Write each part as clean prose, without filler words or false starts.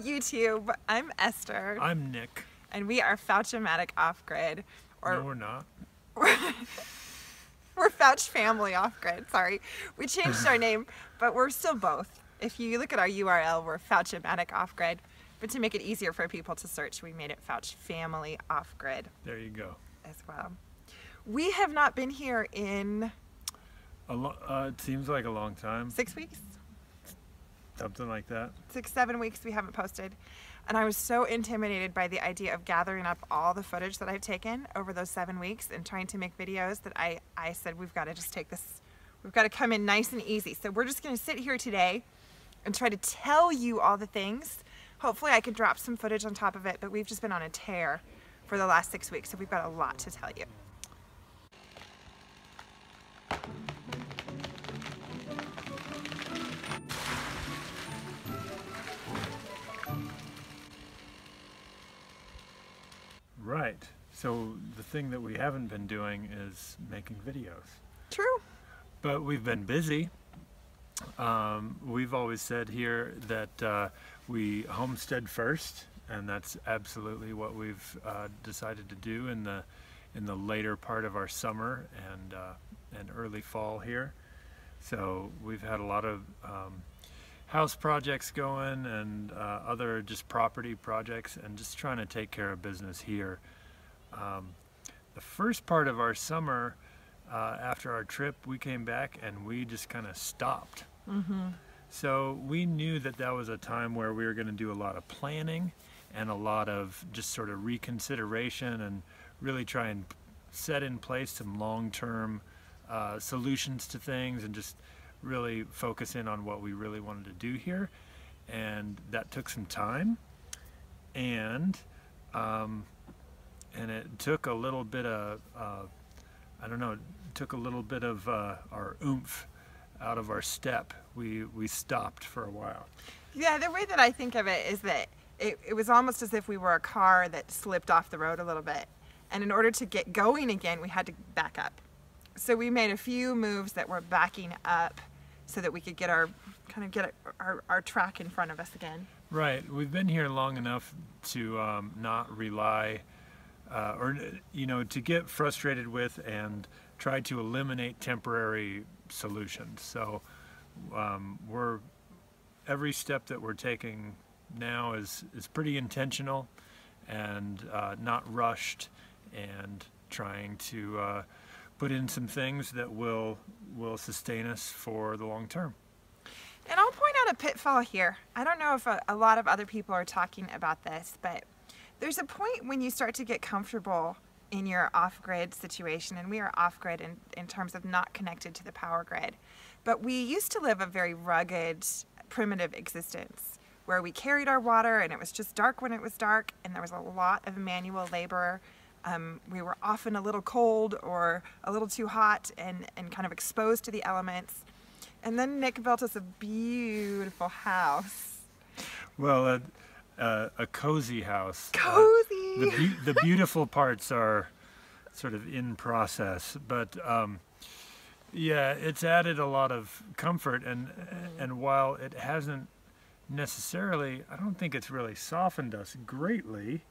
YouTube. I'm Esther. I'm Nick. And we are Fouch-matic Off-Grid. No, we're not. We're Fouch Family Off-Grid, sorry. We changed our name, but we're still both. If you look at our URL, we're Fouch-matic Off-Grid. But to make it easier for people to search, we made it Fouch Family Off-Grid. There you go. As well. We have not been here in... it seems like a long time. 6 weeks? Something like that. 6, 7 weeks we haven't posted. And I was so intimidated by the idea of gathering up all the footage that I've taken over those 7 weeks and trying to make videos that I said we've got to just take this, we've got to come in nice and easy. So we're just going to sit here today and try to tell you all the things. Hopefully I can drop some footage on top of it, but we've just been on a tear for the last 6 weeks, so we've got a lot to tell you. Right. So the thing that we haven't been doing is making videos. True. But we've been busy. We've always said here that we homestead first, and that's absolutely what we've decided to do in the later part of our summer and early fall here. So we've had a lot of house projects going and other just property projects and just trying to take care of business here. The first part of our summer, after our trip, we came back and we just kind of stopped. Mm-hmm. So we knew that that was a time where we were going to do a lot of planning and a lot of just sort of reconsideration and really try and set in place some long-term solutions to things and just really focus in on what we really wanted to do here. And that took some time, and it took a little bit of I don't know, it took a little bit of our oomph out of our step. We stopped for a while. Yeah, the way that I think of it is that it was almost as if we were a car that slipped off the road a little bit, and in order to get going again we had to back up. So we made a few moves that were backing up so that we could get our track in front of us again. Right. We've been here long enough to not rely or to get frustrated with and try to eliminate temporary solutions. So every step that we're taking now is pretty intentional and not rushed, and trying to put in some things that will sustain us for the long term. And I'll point out a pitfall here. I don't know if a lot of other people are talking about this, but there's a point when you start to get comfortable in your off-grid situation, and we are off-grid in terms of not connected to the power grid. But we used to live a very rugged, primitive existence where we carried our water and it was just dark when it was dark, and there was a lot of manual labor. We were often a little cold or a little too hot and kind of exposed to the elements. And then Nick built us a beautiful house. Well, a cozy house. Cozy! The beautiful parts are sort of in process, but yeah, it's added a lot of comfort, and while it hasn't necessarily, I don't think it's really softened us greatly.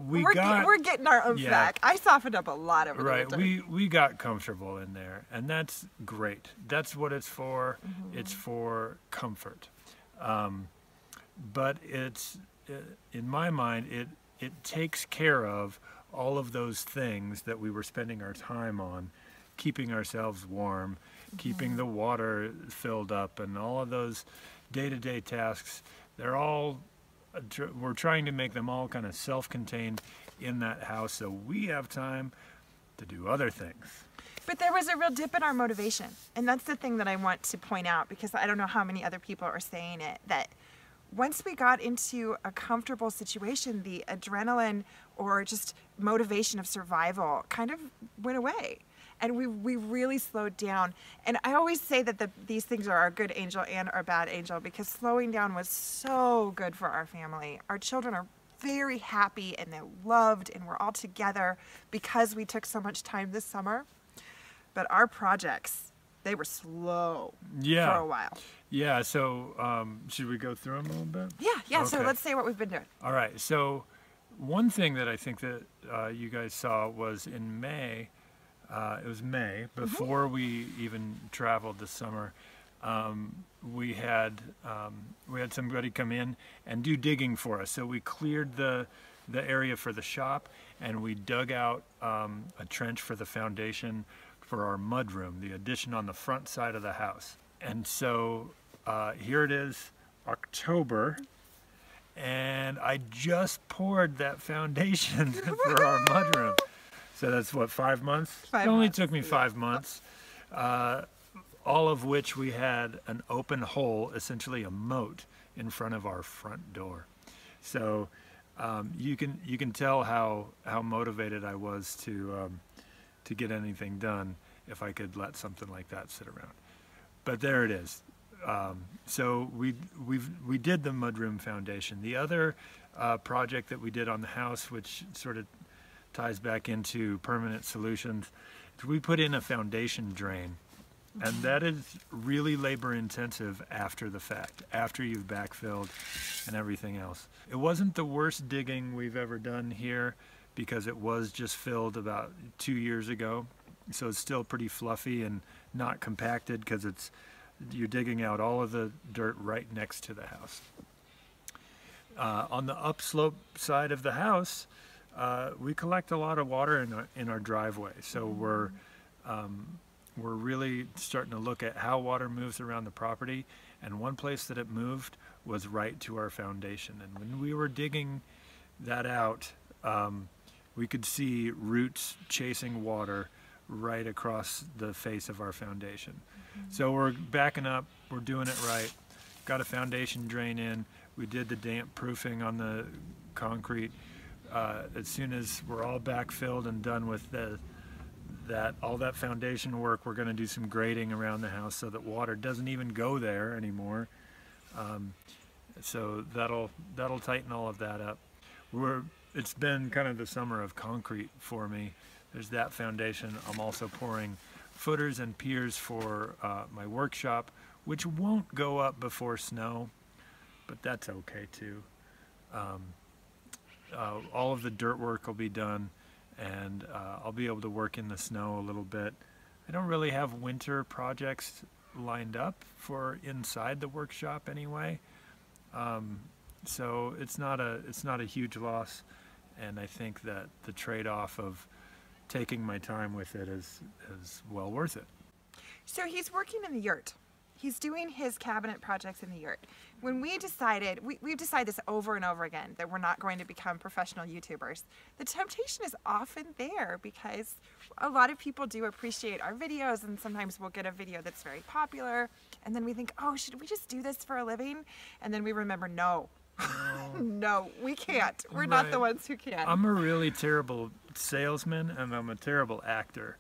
We're getting our oomph back. I softened up a lot over the winter. Right, we got comfortable in there, and that's great. That's what it's for. Mm-hmm. It's for comfort. But in my mind, it takes care of all of those things that we were spending our time on, keeping ourselves warm, mm-hmm. keeping the water filled up, and all of those day-to-day tasks. We're trying to make them all kind of self-contained in that house, so we have time to do other things. But there was a real dip in our motivation, and that's the thing that I want to point out, because I don't know how many other people are saying it, that once we got into a comfortable situation, the adrenaline or just motivation of survival kind of went away. And we really slowed down. And I always say that these things are our good angel and our bad angel, because slowing down was so good for our family. Our children are very happy and they're loved, and we're all together because we took so much time this summer. But our projects they were slow Yeah. for a while. Yeah, so should we go through them a little bit? Yeah, so Okay. let's say what we've been doing. All right, so one thing that I think that you guys saw was in May, it was May, before we even traveled this summer, we had somebody come in and do digging for us. So we cleared the area for the shop, and we dug out a trench for the foundation for our mudroom, the addition on the front side of the house. And so here it is, October, and I just poured that foundation for our mudroom. So that's what, 5 months? It only took me 5 months, all of which we had an open hole, essentially a moat, in front of our front door. So you can tell how motivated I was to get anything done if I could let something like that sit around. But there it is. So we did the mudroom foundation. The other project that we did on the house, which sort of ties back into permanent solutions, is we put in a foundation drain. And that is really labor intensive after the fact, after you've backfilled and everything else. It wasn't the worst digging we've ever done here, because it was just filled about 2 years ago. So it's still pretty fluffy and not compacted, because you're digging out all of the dirt right next to the house. On the upslope side of the house, we collect a lot of water in our driveway. So we're really starting to look at how water moves around the property, and one place that it moved was right to our foundation. And when we were digging that out, we could see roots chasing water right across the face of our foundation. So we're backing up, we're doing it right, got a foundation drain in, we did the damp proofing on the concrete. As soon as we're all backfilled and done with all that foundation work, we're going to do some grading around the house so that water doesn't even go there anymore. So that'll tighten all of that up. It's been kind of the summer of concrete for me. There's that foundation. I'm also pouring footers and piers for my workshop, which won't go up before snow, but that's okay too. All of the dirt work will be done, and I'll be able to work in the snow a little bit. I don't really have winter projects lined up for inside the workshop anyway, so it's not a huge loss, and I think that the trade-off of taking my time with it is well worth it. So he's working in the yurt. He's doing his cabinet projects in the yurt. When we decided, we've decided this over and over again, that we're not going to become professional YouTubers. The temptation is often there, because a lot of people do appreciate our videos, and sometimes we'll get a video that's very popular, and then we think, oh, should we just do this for a living? And then we remember, no. No, we can't. We're not the ones who can. I'm a really terrible salesman, and I'm a terrible actor.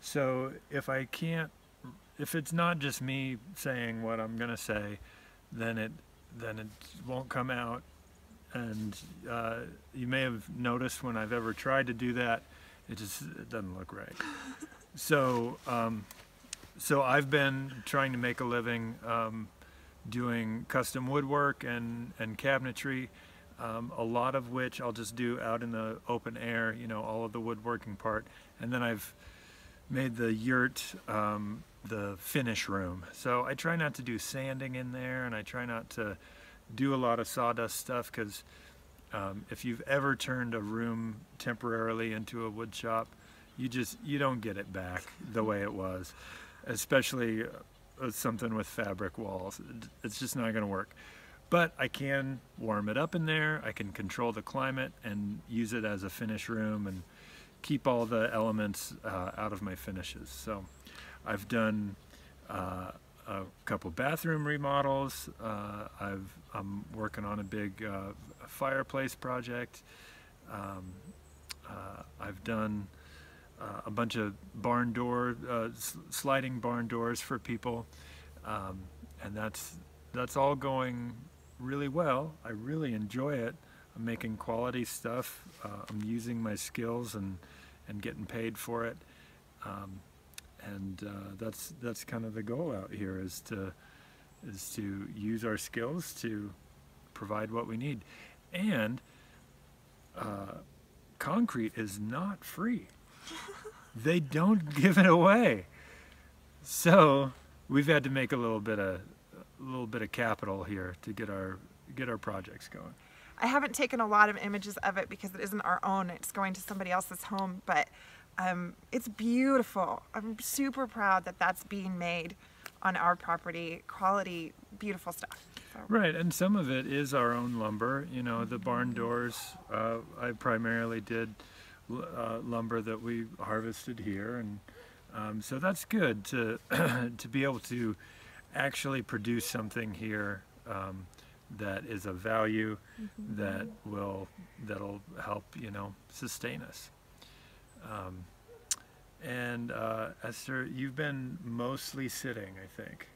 So if it's not just me saying what I'm gonna say, then it won't come out. And you may have noticed when I've ever tried to do that, it doesn't look right. So I've been trying to make a living doing custom woodwork and cabinetry, a lot of which I'll just do out in the open air, all of the woodworking part. And then I've made the yurt the finish room. So I try not to do sanding in there, and I try not to do a lot of sawdust stuff, because if you've ever turned a room temporarily into a wood shop, you don't get it back the way it was, especially something with fabric walls. It's just not going to work. But I can warm it up in there, I can control the climate and use it as a finish room and keep all the elements out of my finishes. So I've done a couple bathroom remodels. I'm working on a big fireplace project. I've done a bunch of barn door, sliding barn doors for people, and that's all going really well. I really enjoy it. I'm making quality stuff. I'm using my skills and getting paid for it. And that's kind of the goal out here, is to use our skills to provide what we need. And concrete is not free. They don't give it away. So we've had to make a little bit of capital here to get our projects going. I haven't taken a lot of images of it because it isn't our own. It's going to somebody else's home, but it's beautiful. I'm super proud that that's being made on our property. Quality, beautiful stuff. So. Right, and some of it is our own lumber. You know, the barn doors, I primarily did lumber that we harvested here, and so that's good to to be able to actually produce something here that is of value, that'll help, you know, sustain us. And Esther, you've been mostly sitting, I think.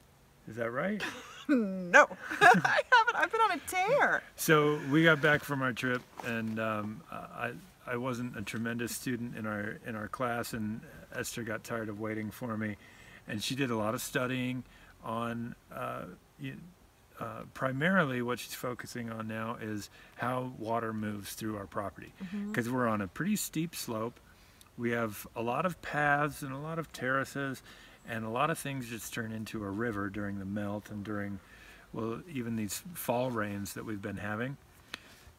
Is that right? No, I haven't. I've been on a tear. So we got back from our trip, and I wasn't a tremendous student in our class, and Esther got tired of waiting for me, and she did a lot of studying on primarily what she's focusing on now is how water moves through our property, because we're on a pretty steep slope. We have a lot of paths and a lot of terraces, and a lot of things just turn into a river during the melt and during, well, even these fall rains that we've been having.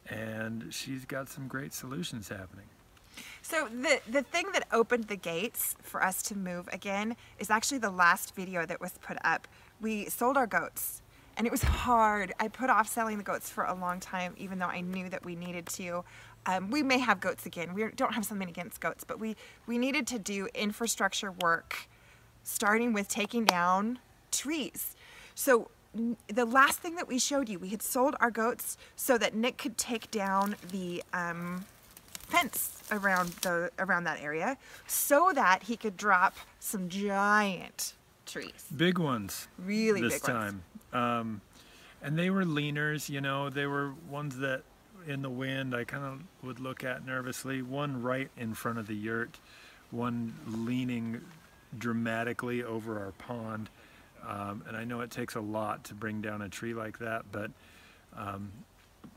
And she's got some great solutions happening. So the thing that opened the gates for us to move again is actually the last video that was put up. We sold our goats, and it was hard. I put off selling the goats for a long time, even though I knew that we needed to. We may have goats again. We don't have something against goats, but we needed to do infrastructure work, starting with taking down trees. So the last thing that we showed you, we had sold our goats so that Nick could take down the fence around that area, so that he could drop some giant trees. Big ones. Really this big ones. time. And they were leaners, you know, they were ones that in the wind I kind of would look at nervously. One right in front of the yurt, one leaning dramatically over our pond. And I know it takes a lot to bring down a tree like that, but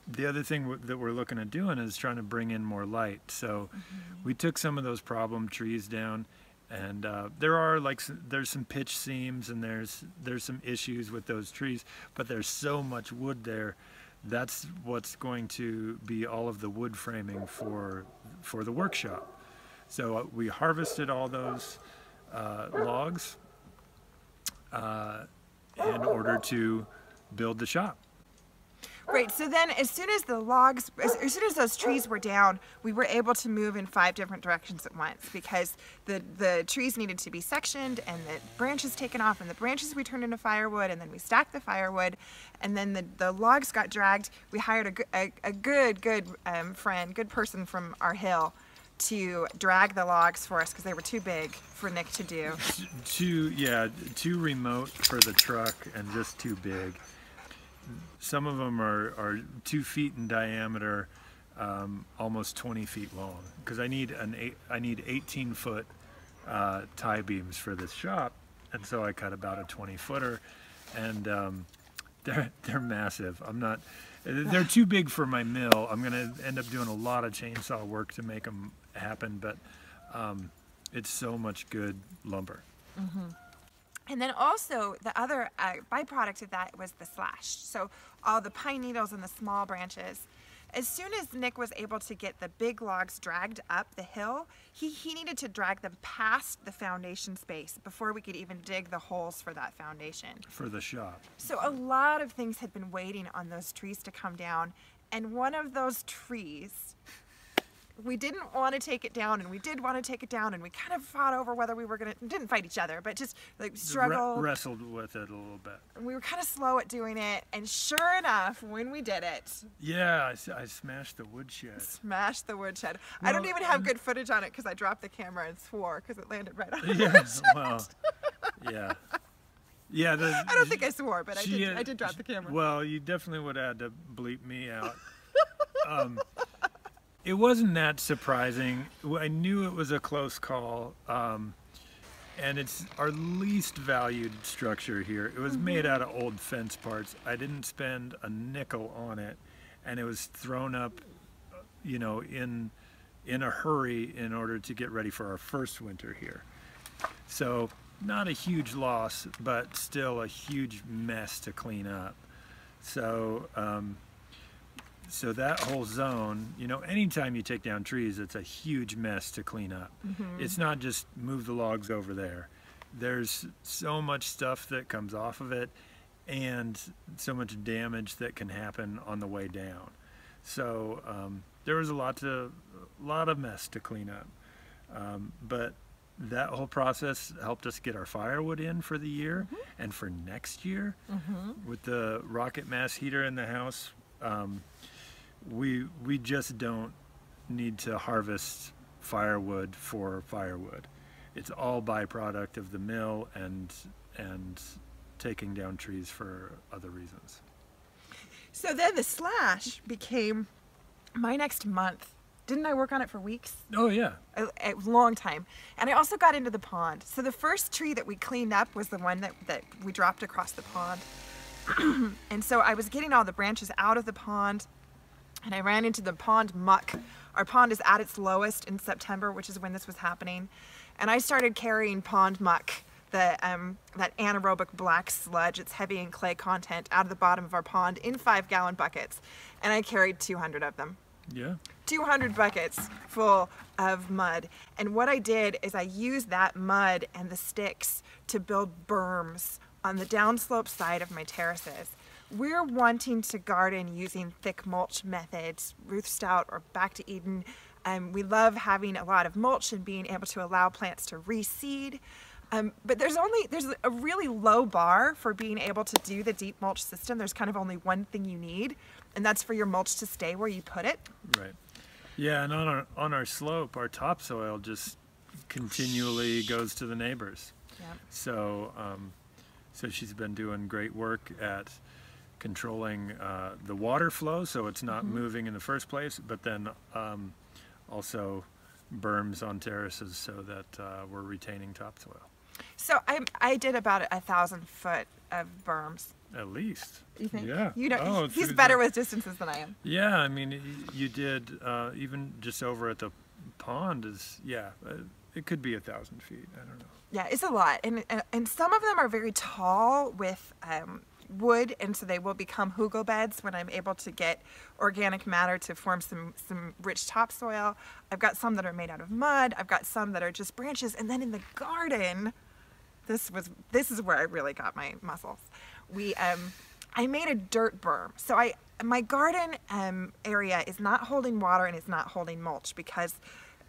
the other thing that we're looking at doing is trying to bring in more light. So we took some of those problem trees down, and there's some pitch seams, and there's some issues with those trees, but there's so much wood there. That's what's going to be all of the wood framing for the workshop. So we harvested all those logs in order to build the shop. Right, so then as soon as those trees were down, we were able to move in 5 different directions at once, because the trees needed to be sectioned and the branches taken off, and the branches we turned into firewood, and then we stacked the firewood, and then the logs got dragged. We hired a good friend, good person from our hill to drag the logs for us because they were too big for Nick to do. Too remote for the truck and just too big. Some of them are 2 feet in diameter, almost 20 feet long, because I need 18-foot tie beams for this shop, and so I cut about a 20-footer, and they're massive. They're too big for my mill. I'm gonna end up doing a lot of chainsaw work to make them happen, but it's so much good lumber. And then also the other byproduct of that was the slash. So all the pine needles and the small branches. As soon as Nick was able to get the big logs dragged up the hill, he needed to drag them past the foundation space before we could even dig the holes for that foundation. For the shop. So a lot of things had been waiting on those trees to come down. And one of those trees, we didn't want to take it down, and we did want to take it down, and we kind of fought over whether we were didn't fight each other, but just like struggled. Wrestled with it a little bit. We were kind of slow at doing it, and sure enough, when we did it. Yeah, I smashed the woodshed. Smashed the woodshed. Well, I don't even have good footage on it because I dropped the camera and swore because it landed right on the Yeah, woodshed. well, yeah. Yeah, I don't think I swore, but I did drop the camera. Well, you definitely would have had to bleep me out. It wasn't that surprising. I knew it was a close call. and it's our least valued structure here. It was made out of old fence parts. I didn't spend a nickel on it, and it was thrown up, you know, in a hurry in order to get ready for our first winter here. So not a huge loss, but still a huge mess to clean up. So so that whole zone, you know, anytime you take down trees, it's a huge mess to clean up. It's not just move the logs over there. There's so much stuff that comes off of it and so much damage that can happen on the way down. So there was a lot of mess to clean up. But that whole process helped us get our firewood in for the year and for next year. With the rocket mass heater in the house, we just don't need to harvest firewood for firewood. It's all byproduct of the mill and taking down trees for other reasons. So then the slash became my next month. Didn't I work on it for weeks? Oh yeah. A long time. And I also got into the pond. So the first tree that we cleaned up was the one that we dropped across the pond. And so I was getting all the branches out of the pond, and I ran into the pond muck. Our pond is at its lowest in September, which is when this was happening. And I started carrying pond muck, that anaerobic black sludge, it's heavy in clay content, out of the bottom of our pond in 5-gallon buckets. And I carried 200 of them. Yeah. 200 buckets full of mud. And what I did is I used that mud and the sticks to build berms on the downslope side of my terraces. We're wanting to garden using thick mulch methods, Ruth Stout or Back to Eden. We love having a lot of mulch and being able to allow plants to reseed. But there's a really low bar for being able to do the deep mulch system. There's kind of only one thing you need, and that's for your mulch to stay where you put it. Right. Yeah, and on our slope, our topsoil just continually goes to the neighbors. Yeah. So so she's been doing great work at controlling the water flow, so it's not moving in the first place, but then also berms on terraces so that we're retaining topsoil. So I did about 1,000 foot of berms. At least. You think? Yeah. You know, Oh, he's better with distances than I am. Yeah, I mean, you did even just over at the pond is, yeah, it could be 1,000 feet. I don't know. Yeah, it's a lot, and some of them are very tall with wood, and so they will become hugel beds when I'm able to get organic matter to form some rich topsoil. I've got some that are made out of mud. I've got some that are just branches, and then in the garden, this is where I really got my muscles. I made a dirt berm. So my garden area is not holding water and it's not holding mulch because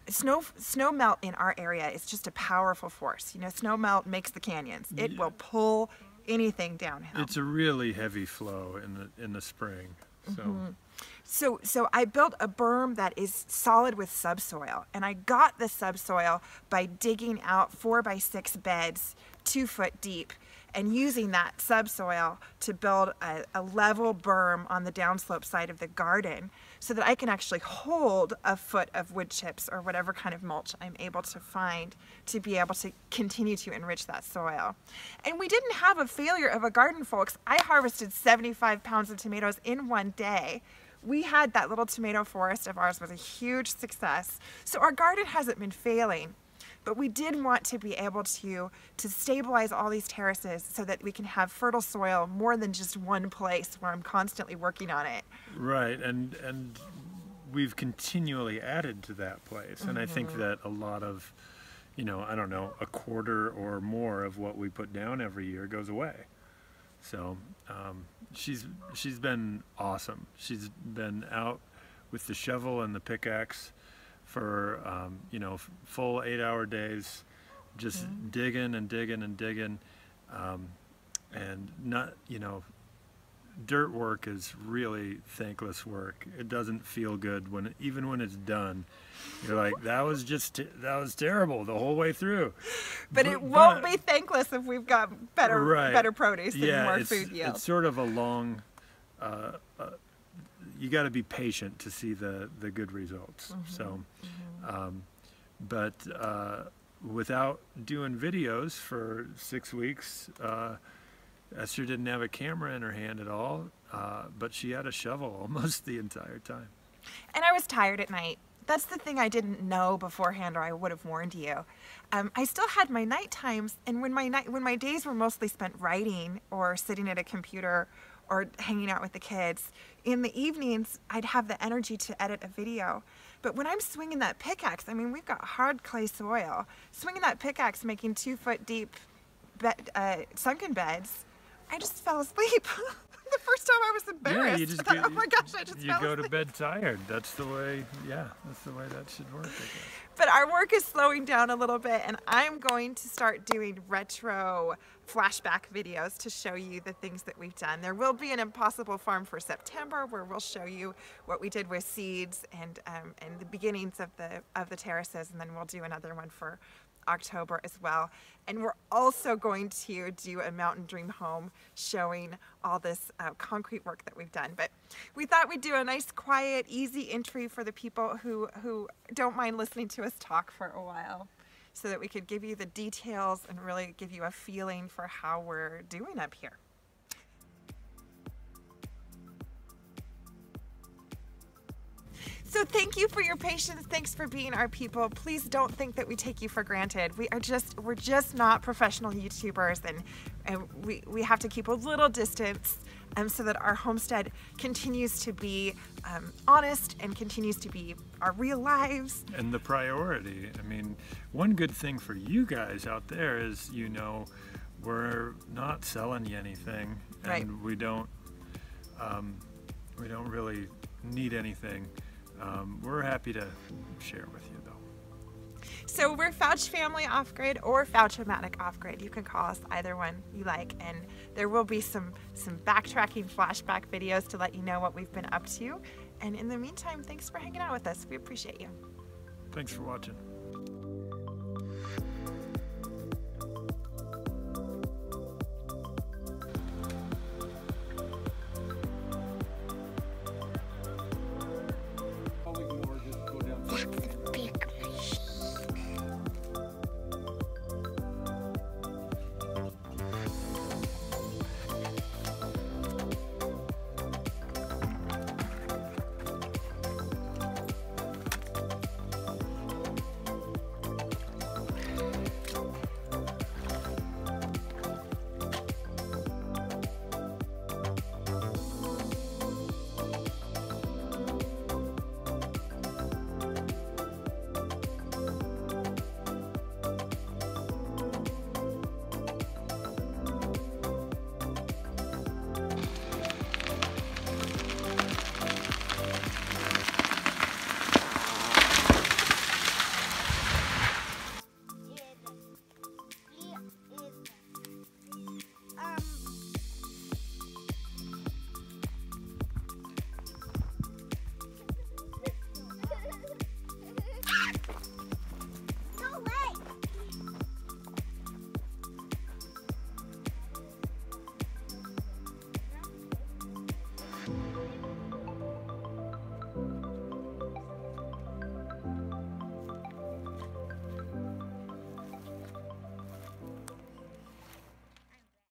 snow melt in our area is just a powerful force. You know, snow melt makes the canyons. It will pull anything downhill. It's a really heavy flow in the spring. So So I built a berm that is solid with subsoil, and I got the subsoil by digging out 4x6 beds 2 foot deep and using that subsoil to build a level berm on the downslope side of the garden so that I can actually hold a foot of wood chips or whatever kind of mulch I'm able to find to be able to continue to enrich that soil. And we didn't have a failure of a garden, folks. I harvested 75 pounds of tomatoes in one day. We had that little tomato forest of ours was a huge success. So our garden hasn't been failing. But we did want to be able to stabilize all these terraces so that we can have fertile soil more than just one place where I'm constantly working on it. Right, and we've continually added to that place. And I think that a lot of, you know, I don't know, a quarter or more of what we put down every year goes away. So she's been awesome. She's been out with the shovel and the pickaxe for you know, full 8-hour days, just digging and digging and digging, and not, you know, dirt work is really thankless work. It doesn't feel good even when it's done. You're like, that was terrible the whole way through. But it won't be thankless if we've got better produce and more food yield. It's sort of a long. You got to be patient to see the good results. So, but without doing videos for 6 weeks, Esther didn't have a camera in her hand at all, but she had a shovel almost the entire time. And I was tired at night. That's the thing I didn't know beforehand, or I would have warned you. I still had my night times, and when my days were mostly spent writing or sitting at a computer or hanging out with the kids, in the evenings I'd have the energy to edit a video. But when I'm swinging that pickaxe, I mean, we've got hard clay soil. Swinging that pickaxe, making 2-foot deep sunken beds, I just fell asleep. The first time I was embarrassed. Yeah, you just I thought, oh my gosh, I just fell asleep. You go to bed tired. That's the way, that's the way that should work, I guess. But our work is slowing down a little bit, and I'm going to start doing retro flashback videos to show you the things that we've done. There will be an Impossible Farm for September where we'll show you what we did with seeds and the beginnings of the terraces, and then we'll do another one for October as well. And we're also going to do a Mountain Dream home showing all this concrete work that we've done. But we thought we'd do a nice, quiet, easy entry for the people who don't mind listening to us talk for a while, so that we could give you the details and really give you a feeling for how we're doing up here. So thank you for your patience. Thanks for being our people. Please don't think that we take you for granted. We're just not professional YouTubers, and we have to keep a little distance so that our homestead continues to be honest and continues to be our real lives. And the priority. I mean, one good thing for you guys out there is, you know, we're not selling you anything, and right. we don't really need anything. We're happy to share with you, though. So we're Fouch Family Off-Grid or Fouch-O-Matic Off-Grid. You can call us either one you like, and there will be some backtracking flashback videos to let you know what we've been up to. And in the meantime, thanks for hanging out with us. We appreciate you. Thanks for watching.